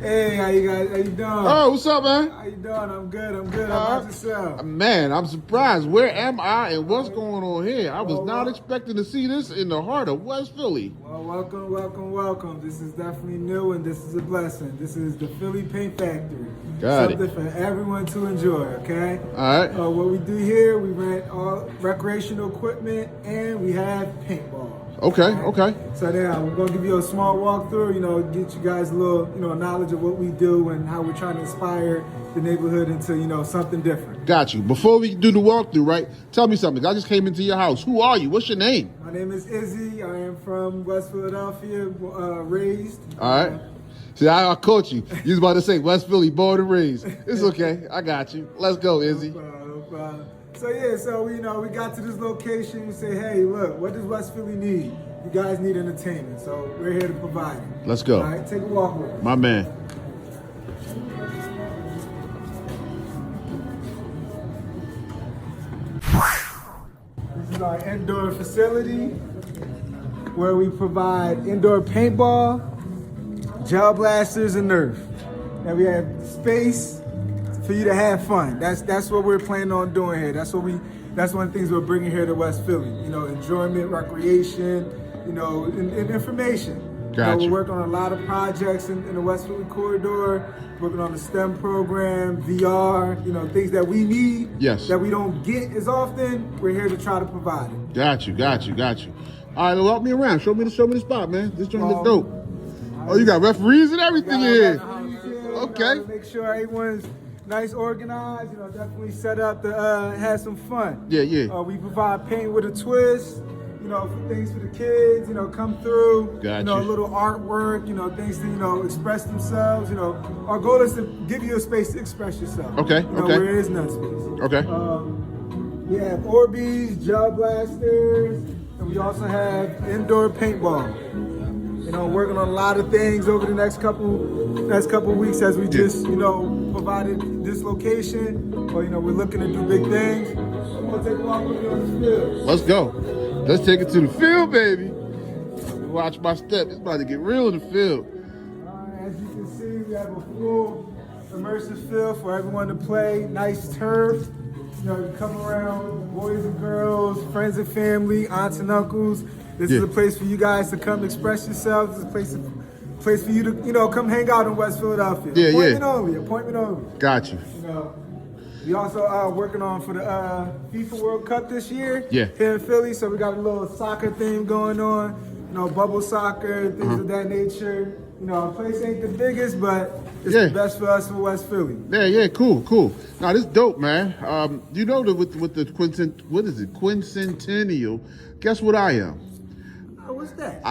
Hey, how you guys? How you doing? Oh, what's up, man? How you doing? I'm good. I'm good. How about yourself? Man, I'm surprised. Where am I and what's going on here? I was not expecting to see this in the heart of West Philly. Well, welcome, welcome, welcome. This is definitely new and this is a blessing. This is the Philly Paint Factory. Got Something for everyone to enjoy, okay? All right. What we do here, we rent all recreational equipment and we have paintball. Okay, okay. So now we're gonna give you a small walkthrough, get you guys a little, knowledge of what we do and how we're trying to inspire the neighborhood into, something different. Got you. Before we do the walkthrough, right? Tell me something. I just came into your house. Who are you? What's your name? My name is Izzy. I am from West Philadelphia, raised. All right. See, I caught you. You was about to say West Philly, born and raised. It's okay. I got you. Let's go, Izzy. No problem. So we got to this location. We say, hey, look, what does West Philly need? You guys need entertainment, so we're here to provide it. Let's go. All right, take a walk with us. My man. This is our indoor facility where we provide indoor paintball, gel blasters, and Nerf. Now we have space for you to have fun. That's what we're planning on doing here. That's one of the things we're bringing here to West Philly. Enjoyment, recreation, and information. Gotcha. We're working on a lot of projects in the West Philly corridor, working on the STEM program, VR, things that we need, yes, that we don't get as often. We're here to try to provide it. Got you. All right, walk me around. Show me the spot, man. This joint look dope. Oh, you got referees and everything here. Okay. Make sure everyone's nice, organized. Definitely set up to have some fun. Yeah. We provide paint with a twist. For things for the kids. Come through. Gotcha. A little artwork. Things to express themselves. Our goal is to give you a space to express yourself. Okay. Where there is no space. Okay. We have Orbeez, gel blasters, and we also have indoor paintball. Working on a lot of things over the next couple weeks as we just, provided this location. But, we're looking to do big things. I'm going to take a walk with you on the field. Let's go. Let's take it to the field, baby. Watch my step. It's about to get real in the field. As you can see, we have a full immersive field for everyone to play. Nice turf. You come around, boys and girls, friends and family, aunts and uncles. This is a place for you guys to come express yourselves. This is a place for you to, come hang out in West Philadelphia. Appointment only. Got you. We also are working on for the FIFA World Cup this year here in Philly. So we got a little soccer thing going on, bubble soccer, things of that nature. Our place ain't the biggest, but it's the best for us in West Philly. Yeah, cool. Now this dope, man. With the quincentennial, guess what I am? What's that?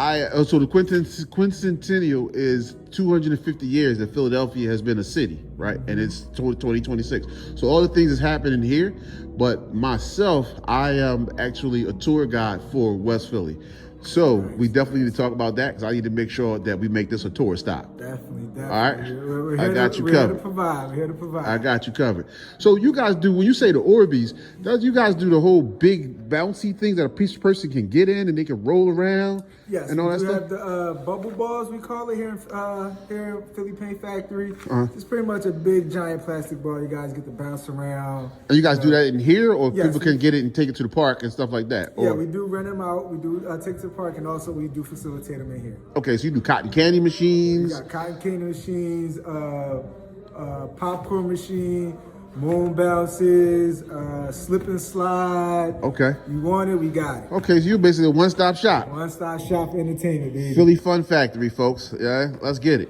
So the quincentennial is 250 years that Philadelphia has been a city, right? And it's 2026. So all the things that's happening here, but myself, I am actually a tour guide for West Philly. So we definitely need to talk about that because I need to make sure that we make this a tour stop. Definitely. All right, We're I got you covered. We're here to provide. I got you covered. So you guys do, when you say the Orbeez, does you guys do the whole big bouncy things that a person can get in and they can roll around? Yes, and all that stuff? We have the bubble balls, we call it here in Philly Paint Factory. It's pretty much a big giant plastic ball you guys get to bounce around. And you guys do that in here, or people can get it and take it to the park and stuff like that? Yeah, we do rent them out. We do take to the park, and also we do facilitate them in here. Okay, so you do cotton candy machines? We got cotton candy machines, popcorn machine, moon bounces, slip and slide. Okay. You want it, we got it. Okay, so you're basically a one-stop shop. One-stop shop entertainment, baby. Philly Fun Factory, folks. Yeah, let's get it.